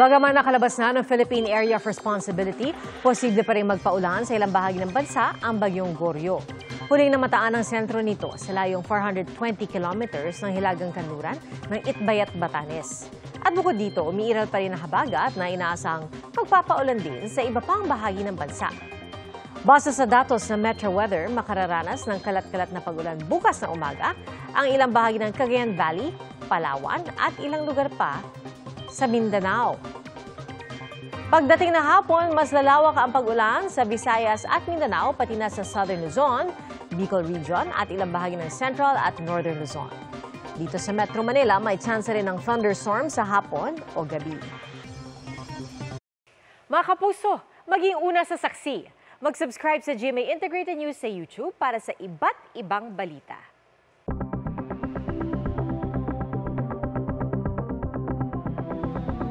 Bagaman nakalabas na ng Philippine Area of Responsibility, posible pa rin magpaulan sa ilang bahagi ng bansa ang bagyong Goryo. Huling namataan ang sentro nito sa layong 420 kilometers ng Hilagang Kanluran ng Itbayat, Batanes. At bukod dito, umiiral pa rin ang habagat na inaasang pagpapaulan din sa iba pang bahagi ng bansa. Base sa datos ng Metro Weather, makararanas ng kalat-kalat na pagulan bukas na umaga ang ilang bahagi ng Cagayan Valley, Palawan at ilang lugar pa sa Mindanao. Pagdating na hapon, mas lalawak ang pag-ulan sa Visayas at Mindanao pati na sa Southern Luzon, Bicol Region at ilang bahagi ng Central at Northern Luzon. Dito sa Metro Manila, may chance rin ng thunderstorm sa hapon o gabi. Mga kapuso, maging una sa saksi. Mag-subscribe sa GMA Integrated News sa YouTube para sa iba't ibang balita.